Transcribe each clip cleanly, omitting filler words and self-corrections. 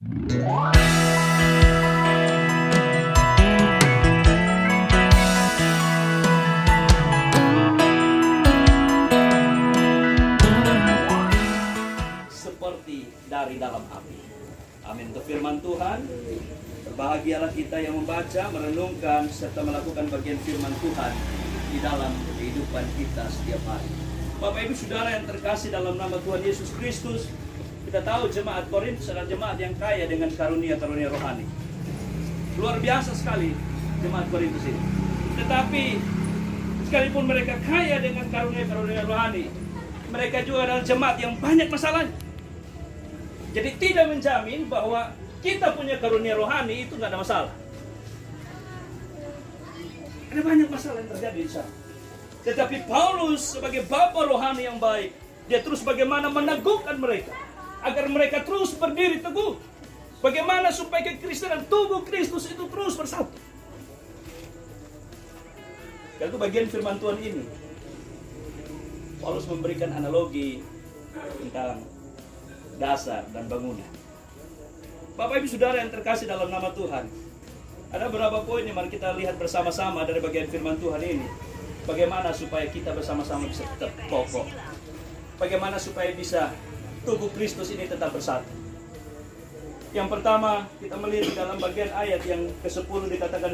Seperti dari dalam api. Amin. Untuk firman Tuhan, berbahagialah kita yang membaca, merenungkan, serta melakukan bagian firman Tuhan di dalam kehidupan kita setiap hari. Bapak Ibu Saudara yang terkasih dalam nama Tuhan Yesus Kristus, kita tahu jemaat Korintus adalah jemaat yang kaya dengan karunia-karunia rohani. Luar biasa sekali jemaat Korintus ini. Tetapi sekalipun mereka kaya dengan karunia-karunia rohani, mereka juga adalah jemaat yang banyak masalahnya. Jadi tidak menjamin bahwa kita punya karunia rohani itu nggak ada masalah. Ada banyak masalah yang terjadi di sana. Tetapi Paulus sebagai bapa rohani yang baik, dia terus bagaimana meneguhkan mereka agar mereka terus berdiri teguh. Bagaimana supaya kekristenan tubuh Kristus itu terus bersatu. Itu bagian firman Tuhan ini. Paulus memberikan analogi tentang dasar dan bangunan. Bapak Ibu Saudara yang terkasih dalam nama Tuhan, ada beberapa poin yang mari kita lihat bersama-sama dari bagian firman Tuhan ini. Bagaimana supaya kita bersama-sama bisa tetap kokoh. Bagaimana supaya bisa tubuh Kristus ini tetap bersatu. Yang pertama, kita melihat di dalam bagian ayat yang ke-10 dikatakan,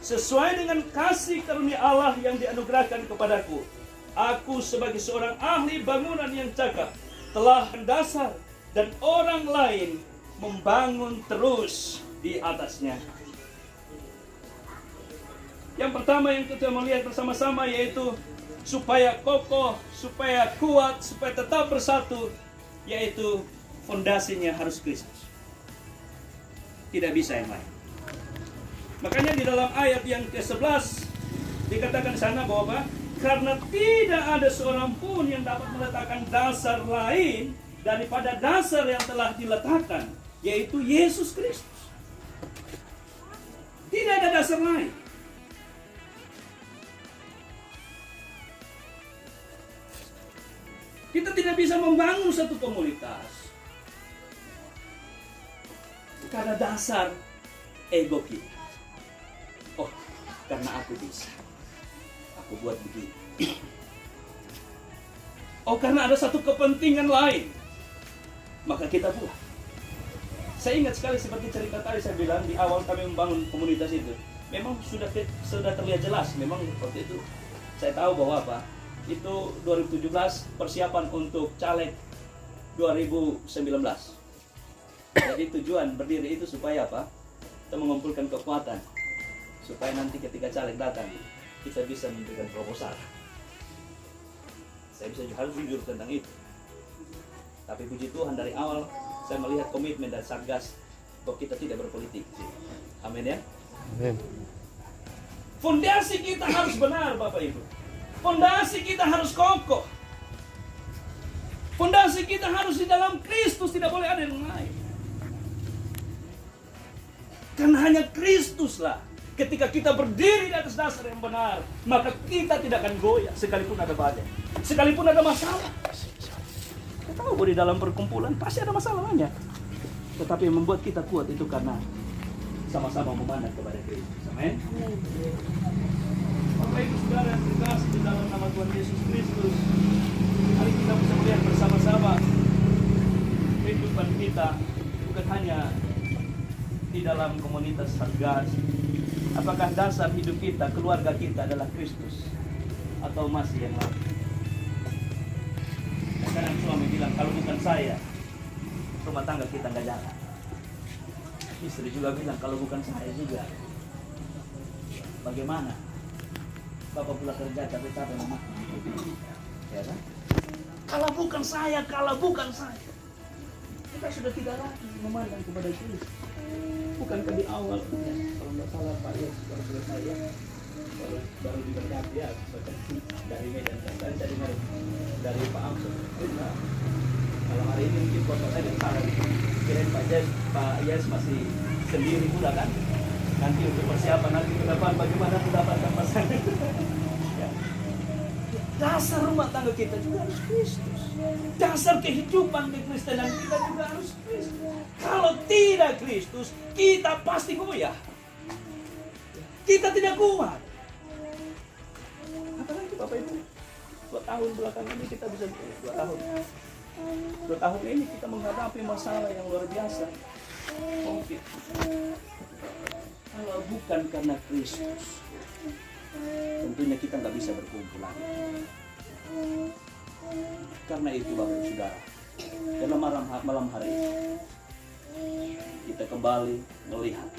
sesuai dengan kasih karunia Allah yang dianugerahkan kepadaku, aku sebagai seorang ahli bangunan yang cakap telah mendasar dan orang lain membangun terus di atasnya. Yang pertama yang kita melihat bersama-sama yaitu supaya kokoh, supaya kuat, supaya tetap bersatu, yaitu fondasinya harus Kristus. Tidak bisa yang lain. Makanya di dalam ayat yang ke-11 dikatakan sana bahwa apa? Karena tidak ada seorang pun yang dapat meletakkan dasar lain daripada dasar yang telah diletakkan, yaitu Yesus Kristus. Tidak ada dasar lain. Kita tidak bisa membangun satu komunitas karena dasar ego kita. Oh, karena aku bisa, aku buat begini. Oh, karena ada satu kepentingan lain, maka kita buat. Saya ingat sekali seperti cerita tadi saya bilang di awal kami membangun komunitas itu. Memang sudah terlihat jelas. Memang waktu itu saya tahu bahwa apa? Itu 2017 persiapan untuk caleg 2019. Jadi tujuan berdiri itu supaya apa? Kita mengumpulkan kekuatan supaya nanti ketika caleg datang kita bisa memberikan proposal. Saya bisa harus jujur tentang itu. Tapi puji Tuhan dari awal saya melihat komitmen dari Satgas bahwa kita tidak berpolitik. Amin ya. Amin. Fondasi kita harus benar Bapak Ibu. Fondasi kita harus kokoh. Fondasi kita harus di dalam Kristus, tidak boleh ada yang lain. Karena hanya Kristuslah ketika kita berdiri di atas dasar yang benar, maka kita tidak akan goyah sekalipun ada badai, sekalipun ada masalah. Kita tahu bahwa di dalam perkumpulan pasti ada masalahnya. Tetapi yang membuat kita kuat itu karena sama-sama memandang kepada Kristus. Amin. Bapak Ibu Saudara yang terkasih di dalam nama Tuhan Yesus Kristus, hari kita bisa melihat bersama-sama kehidupan kita bukan hanya di dalam komunitas Satgas. Apakah dasar hidup kita, keluarga kita adalah Kristus atau masih yang lain? Kadang suami bilang, kalau bukan saya, rumah tangga kita nggak jalan. Istri juga bilang, kalau bukan saya juga, bagaimana? Bapak pulang kerja capek-capek mama. Ya kan? Kalau bukan saya, kita sudah tidak lagi memandang kepada Kristus. Bukankah di awal, ya, kalau nggak salah Pak Yes, kalau selesai ya, baru diberkati ya, dari Medan. Tadi saya dengar dari Pak Amsel. Nah, kalau hari ini mungkin foto saya salah. Kirain Pak Yes masih sendiri pula kan? Nanti untuk persiapan nanti ke depan bagaimana mendapatkan pasangan. Ya. Dasar rumah tangga kita juga harus Kristus. Dasar kehidupan kekristenan kita juga harus Kristus. Kalau tidak Kristus, kita pasti goyah. Kita tidak kuat. Apalagi Bapak Ibu, 2 tahun belakangan ini kita bisa 2 tahun. 2 tahun ini kita menghadapi masalah yang luar biasa. Covid. Kalau bukan karena Kristus, tentunya kita nggak bisa berkumpul lagi. Karena itu Bapak Ibu Saudara, dalam malam hari ini kita kembali melihat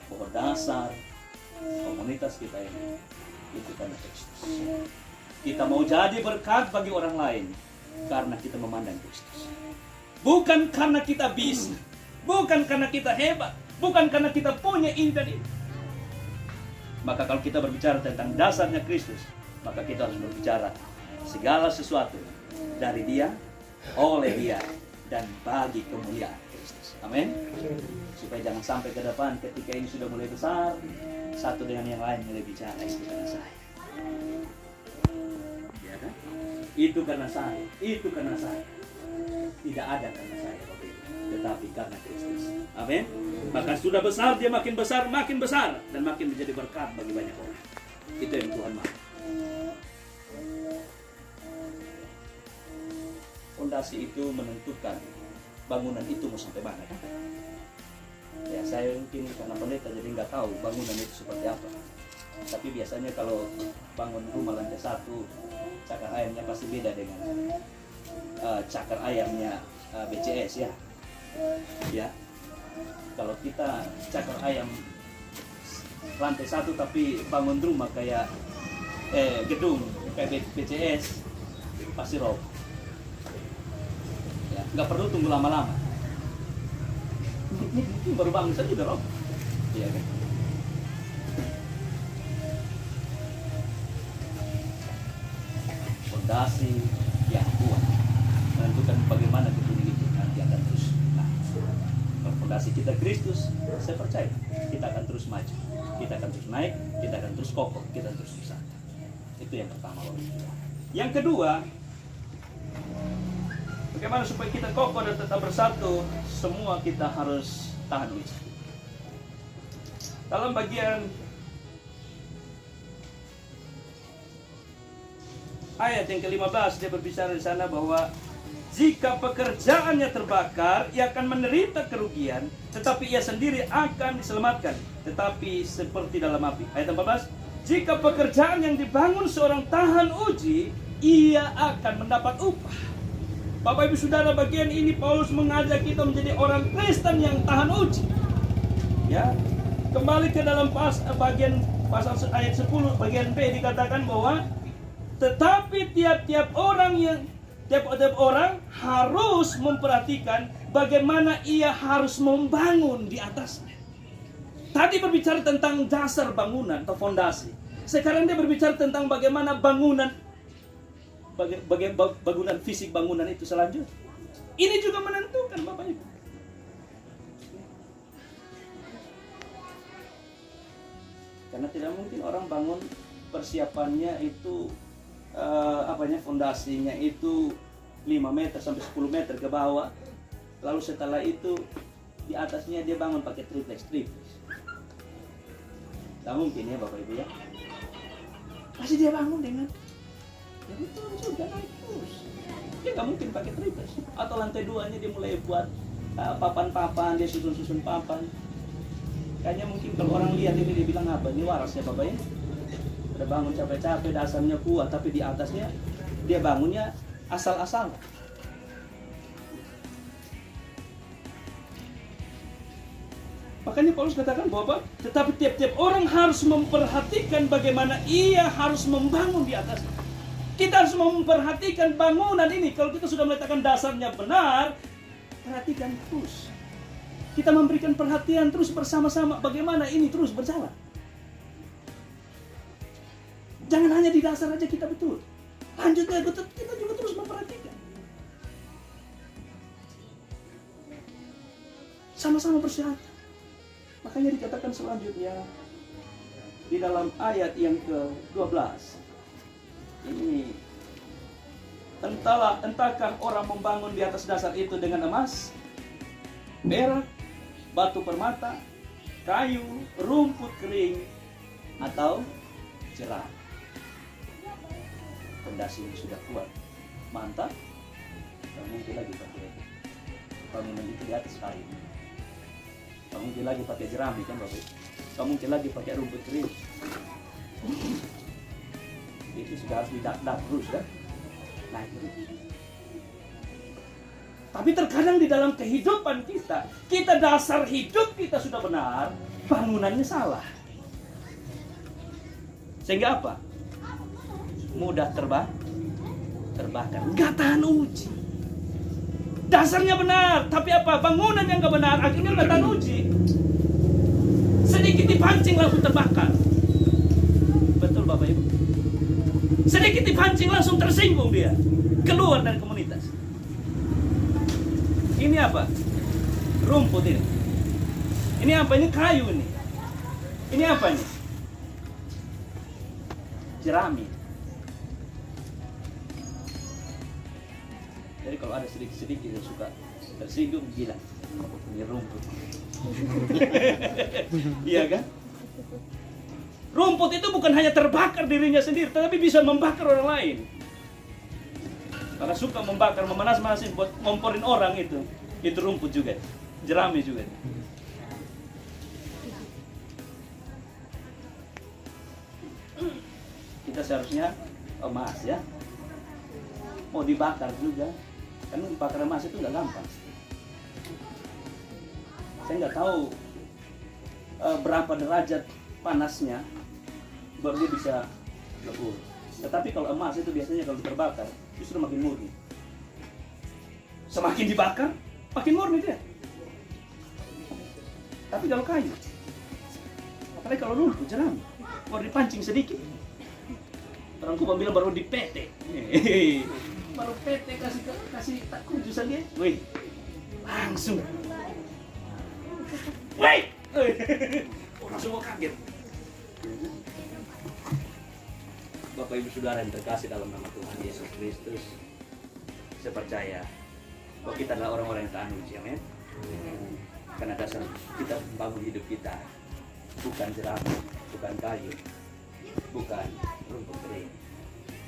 bahwa dasar komunitas kita ini itu karena Kristus. Kita mau jadi berkat bagi orang lain karena kita memandang Kristus. Bukan karena kita bisa, bukan karena kita hebat, bukan karena kita punya ini dan itu. Maka kalau kita berbicara tentang dasarnya Kristus, maka kita harus berbicara segala sesuatu dari Dia, oleh Dia, dan bagi kemuliaan Kristus. Amin. Supaya jangan sampai ke depan ketika ini sudah mulai besar, satu dengan yang lain mulai bicara, itu karena saya. Ya kan? Itu karena saya, itu karena saya. Tidak ada karena saya, Bapak Ibu, tetapi karena Kristus. Amin. Maka sudah besar, dia makin besar, dan makin menjadi berkat bagi banyak orang. Itu yang Tuhan mau. Fondasi itu menentukan bangunan itu mau sampai mana, kan? Ya, saya mungkin karena pendeta jadi nggak tahu bangunan itu seperti apa. Tapi biasanya kalau bangun rumah lantai 1, cakar ayamnya pasti beda dengan cakar ayamnya BCS, ya. Ya. Kalau kita cakar ayam lantai 1 tapi bangun rumah kayak gedung kayak BCS, pasti roboh. Ya, nggak perlu tunggu lama-lama. Ini baru bangun saja udah roboh. Iya kan? Fondasi yang kuat menentukan bagaimana gedung itu nanti akan terus. Nah, kalau fondasi kita Kristus, saya percaya kita akan terus maju, kita akan terus naik, kita akan terus kokoh, kita akan terus bersatu. Itu yang pertama. Yang kedua, bagaimana supaya kita kokoh dan tetap bersatu? Semua kita harus tahan uji. Dalam bagian ayat yang ke-15 dia berbicara di sana bahwa jika pekerjaannya terbakar, ia akan menderita kerugian, tetapi ia sendiri akan diselamatkan, tetapi seperti dalam api. Ayat 14, jika pekerjaan yang dibangun seorang tahan uji, ia akan mendapat upah. Bapak Ibu Saudara, bagian ini Paulus mengajak kita menjadi orang Kristen yang tahan uji. Ya, kembali ke dalam bagian pasal ayat 10 bagian B dikatakan bahwa tetapi tiap-tiap orang harus memperhatikan bagaimana ia harus membangun di atasnya. Tadi berbicara tentang dasar bangunan atau fondasi. Sekarang dia berbicara tentang bagaimana bangunan fisik bangunan itu selanjutnya. Ini juga menentukan Bapak Ibu. Karena tidak mungkin orang bangun persiapannya itu fondasinya itu 5 meter sampai 10 meter ke bawah. Lalu setelah itu di atasnya dia bangun pakai triplex. Tidak mungkin ya Bapak Ibu ya. Pasti dia bangun dengan ya betul juga naik terus. Dia nggak mungkin pakai triplex. Atau lantai 2-nya dia mulai buat papan-papan, dia susun papan. Kayaknya mungkin kalau orang lihat ini dia bilang apa? Ini waras ya Bapak ya. Udah bangun capek-capek, dasarnya kuat, tapi di atasnya dia bangunnya asal-asalan. Makanya Paulus katakan bahwa tetapi tiap-tiap orang harus memperhatikan bagaimana ia harus membangun di atasnya. Kita harus memperhatikan bangunan ini. Kalau kita sudah meletakkan dasarnya benar, perhatikan terus. Kita memberikan perhatian terus bersama-sama bagaimana ini terus berjalan. Jangan hanya di dasar aja kita betul. Lanjutnya kita juga terus memperhatikan. Sama-sama bersatu. Makanya dikatakan selanjutnya di dalam ayat yang ke-12. Ini Entahkah orang membangun di atas dasar itu dengan emas, perak, batu permata, kayu, rumput kering, atau jerami. Pondasinya sudah kuat, mantap, tak mungkin lagi pakai bangunan itu di atas kayu. Tak mungkin lagi pakai jerami kan Bapak. Tak mungkin lagi pakai rumput kering. Itu sudah harus didak-dak terus kan. Naik terus. Tapi terkadang di dalam kehidupan kita dasar hidup kita sudah benar, bangunannya salah. Sehingga apa? Mudah terbakar, nggak tahan uji. Dasarnya benar, tapi apa? Bangunan yang nggak benar, akhirnya nggak tahan uji. Sedikit dipancing langsung terbakar. Betul Bapak Ibu? Sedikit dipancing langsung tersinggung dia, keluar dari komunitas. Ini apa? Rumput ini. Ini apa? Ini kayu ini. Ini apa ini? Jerami. Jadi kalau ada sedikit-sedikit yang suka tersinggung, gila. Ini rumput. Iya kan? Rumput itu bukan hanya terbakar dirinya sendiri, tetapi bisa membakar orang lain. Karena suka membakar, memanas-manasin buat ngomporin orang itu rumput juga, jerami juga. Kita seharusnya emas ya, mau dibakar juga, kan bakar emas itu nggak gampang. Saya nggak tahu berapa derajat panasnya baru dia bisa lebur. Tetapi kalau emas itu biasanya kalau terbakar justru makin murni. Semakin dibakar, makin murni dia. Tapi kalau kayu, apalagi kalau rumput jerami, baru dipancing sedikit. Orang Kupang bilang baru dipete. Baru pete kasih tak kujusan dia. Wih, langsung. Wih, orang semua kaget. Bapak Ibu Saudara yang terkasih dalam nama Tuhan Yesus Kristus, saya percaya bahwa kita adalah orang-orang yang tahan uji, amin. Karena dasar kita membangun hidup kita bukan jerami, bukan kayu, bukan rumput kering,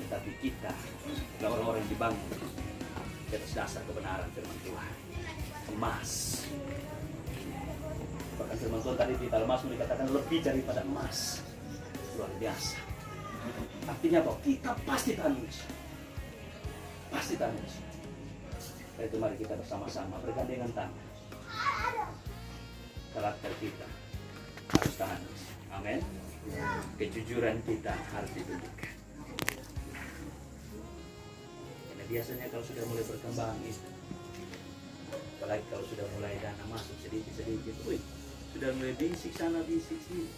tetapi kita adalah orang-orang yang dibangun di atas dasar kebenaran firman Tuhan, emas. Bahkan firman Tuhan tadi di dalam Mazmur dikatakan lebih daripada emas, luar biasa. Artinya bahwa kita pasti tahan uji, pasti tahan uji. Karena itu mari kita bersama-sama bergandengan tangan. Karakter kita harus tahan uji, amin. Kejujuran kita harus ditunjukkan. Karena biasanya kalau sudah mulai berkembang itu, apalagi kalau sudah mulai dana masuk sedikit-sedikit, sudah mulai bisik sana bisik sini.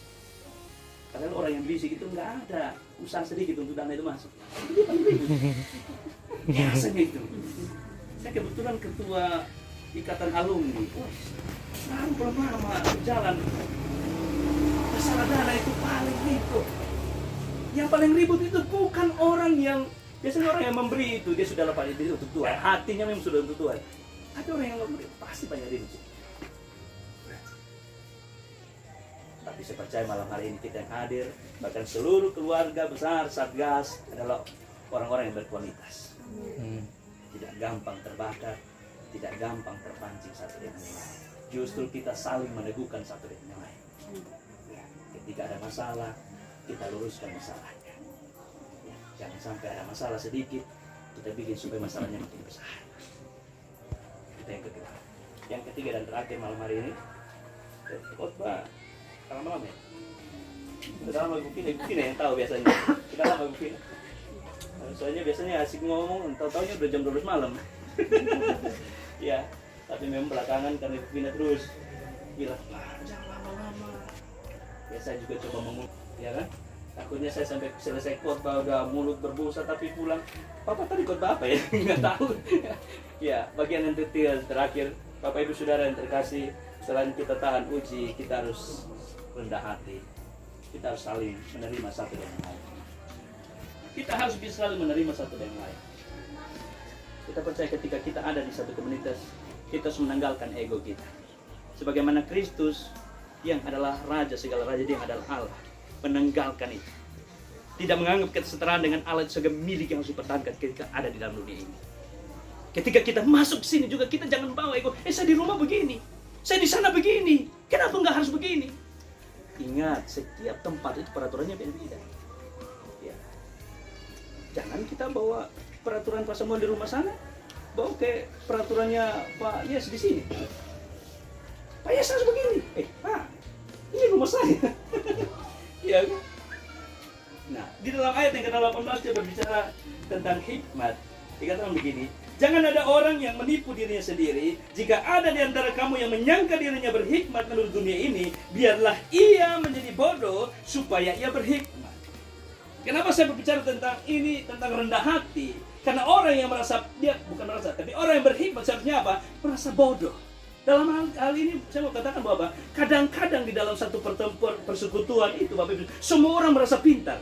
Padahal orang yang bisik itu nggak ada usaha sedikit untuk dana itu masuk. Itu dia paling ribut. Biasanya itu. Saya kebetulan ketua ikatan alumni. Sekarang belum lama berjalan. Masalah dana itu paling ribut. Yang paling ribut itu bukan orang yang, biasanya orang yang memberi itu dia sudah lepas itu untuk Tuhan. Hatinya memang sudah untuk Tuhan. Tapi orang yang memberi pasti banyak ribut. Tapi saya percaya malam hari ini kita yang hadir, bahkan seluruh keluarga besar Satgas adalah orang-orang yang berkualitas. Tidak gampang terbakar, tidak gampang terpancing satu dengan yang lain. Justru kita saling meneguhkan satu dengan yang lain. Ketika ada masalah, kita luruskan masalahnya. Jangan sampai ada masalah sedikit, kita bikin supaya masalahnya makin besar. Kita yang kedua. Yang ketiga dan terakhir malam hari ini, khotbah malam ya. Sudah lama Ibu Pina yang tahu biasanya. Sudah lama Ibu Pina. Soalnya biasanya asik ngomong, tahu-taunya udah jam 12 malam. Ya, tapi memang belakangan karena Ibu Pina terus bilang, jangan lama-lama. Ya saya juga coba ya kan? Takutnya saya sampai selesai khotbah udah mulut berbusa tapi pulang. Papa tadi khotbah apa ya? Nggak tahu. Ya, bagian yang terakhir, Bapak Ibu Saudara yang terkasih, selain kita tahan uji, kita harus rendah hati. Kita harus saling menerima satu dan lain. Kita harus bisa saling menerima satu dan lain. Kita percaya ketika kita ada di satu komunitas, kita harus menanggalkan ego kita. Sebagaimana Kristus yang adalah Raja segala Raja, dia adalah Allah, menanggalkan itu. Tidak menganggap kesetaraan dengan Allah itu sebagai milik yang harus dipertahankan ketika ada di dalam dunia ini. Ketika kita masuk sini juga, kita jangan bawa ego, saya di rumah begini, saya di sana begini, kenapa nggak harus begini? Ingat, setiap tempat itu peraturannya beda-beda. Ya. Jangan kita bawa peraturan Pak Samuel di rumah sana, bawa ke peraturannya Pak Yes di sini. Pak Yes harus begini. Pak, ini rumah saya. Ya. Nah, di dalam ayat yang ke-18 dia berbicara tentang hikmat. Dikatakan begini, jangan ada orang yang menipu dirinya sendiri. Jika ada di antara kamu yang menyangka dirinya berhikmat menurut dunia ini, biarlah ia menjadi bodoh supaya ia berhikmat. Kenapa saya berbicara tentang ini, tentang rendah hati? Karena orang yang merasa, dia bukan merasa, tapi orang yang berhikmat seharusnya apa? Merasa bodoh. Dalam hal ini saya mau katakan bahwa kadang-kadang di dalam satu pertempuran persekutuan itu, Bapak Ibu, semua orang merasa pintar.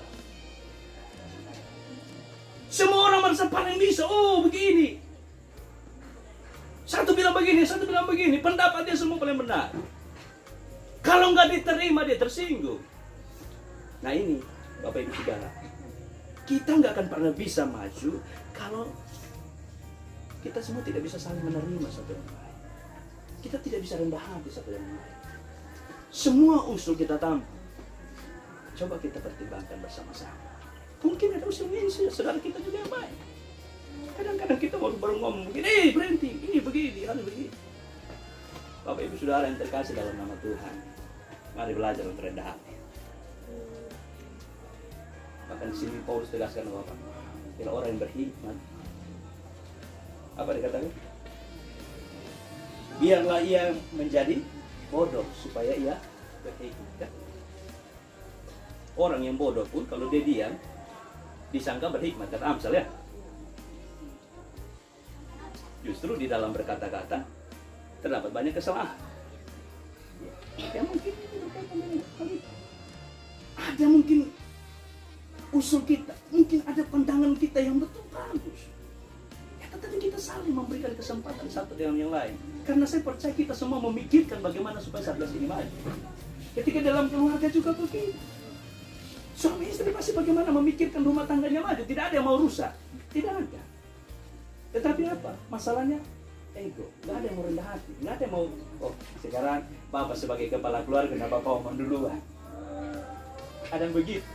Semua orang merasa paling bisa. Oh, begini. Satu bilang begini, satu bilang begini. Pendapatnya semua paling benar. Kalau nggak diterima, dia tersinggung. Nah ini, Bapak Ibu Saudara, kita nggak akan pernah bisa maju kalau kita semua tidak bisa saling menerima satu yang lain. Kita tidak bisa rendah hati satu yang lain. Semua usul kita tampung. Coba kita pertimbangkan bersama-sama. Mungkin ada usulnya saudara kita juga yang baik. Kadang-kadang kita baru ngomong begini, berhenti, ini begini, harus begini. Bapak Ibu Saudara yang terkasih dalam nama Tuhan, mari belajar untuk rendah hati. Bahkan di sini Paulus tegaskan Bapak, bila orang yang berhikmat, apa dikatakan? Biarlah ia menjadi bodoh supaya ia berhikmat. Orang yang bodoh pun kalau dia diam, disangka berhikmat, kata Amsal ya. Justru di dalam berkata-kata terdapat banyak kesalahan. Ya mungkin ada mungkin usul kita, mungkin ada pandangan kita yang betul bagus. Ya, tetapi kita saling memberikan kesempatan satu dengan yang lain. Karena saya percaya kita semua memikirkan bagaimana supaya Satgas ini maju. Ketika dalam keluarga juga begitu. Suami istri pasti bagaimana memikirkan rumah tangganya maju. Tidak ada yang mau rusak. Tidak ada. Tetapi apa? Masalahnya ego. Tidak ada yang mau rendah hati. Tidak ada yang mau, oh sekarang Bapak sebagai kepala keluarga, kenapa Bapak ngomong duluan? Ada yang begitu.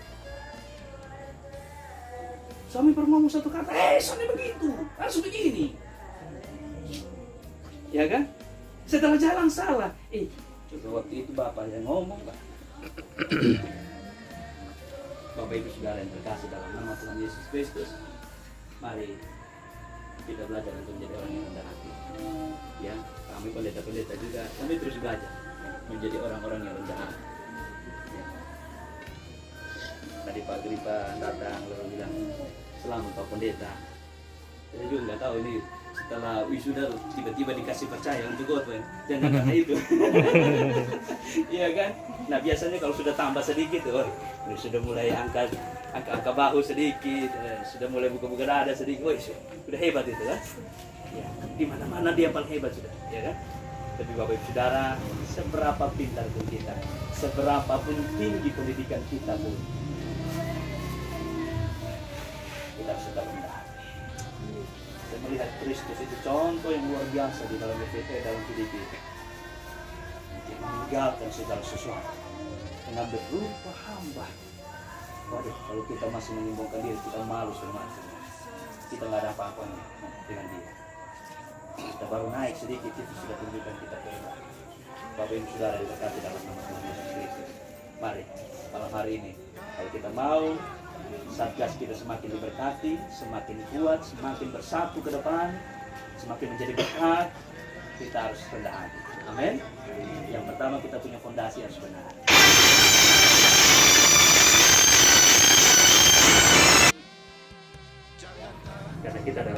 Suami baru ngomong satu kata, suami begitu, harus begini. Ya kan? Setelah jalan salah. Coba waktu itu Bapak yang ngomong, Pak. Bapak Ibu Saudara yang terkasih dalam nama Tuhan Yesus Kristus, mari kita belajar untuk menjadi orang yang rendah hati. Ya, kami pendeta-pendeta juga, kami terus belajar menjadi orang-orang yang rendah hati. Ya. Tadi Pak Gripa datang lalu bilang, selamat Pak Pendeta. Saya juga nggak tahu ini setelah wisuda tiba-tiba dikasih percaya untuk khotbah, jangan karena itu. Iya kan? Nah biasanya kalau sudah tambah sedikit, ini sudah mulai angka bahu sedikit, sudah mulai buka-buka dada sedikit, sudah hebat itu kan? Ya, di mana-mana dia paling hebat sudah, ya kan? Tapi Bapak Ibu Saudara, seberapa pintar pun kita, seberapa pun tinggi pendidikan kita pun, kita harus tetap rendah hati. Saya melihat Kristus itu contoh yang luar biasa di dalam dalam hidup kita. Dia meninggalkan segala sesuatu, mengambil rupa hamba. Waduh, kalau kita masih menyimpulkan diri, kita malu sama Tuhan. Kita nggak ada apa-apanya dengan dia. Kita baru naik sedikit, itu sudah tunjukkan kita hebat. Bapak Ibu Saudara yang terkasih dalam nama Tuhan Yesus Kristus, mari malam hari ini, kalau kita mau Satgas kita semakin diberkati, semakin kuat, semakin bersatu ke depan, semakin menjadi berkat, kita harus rendah hati. Amin. Yang pertama kita punya fondasi yang benar. Karena kita adalah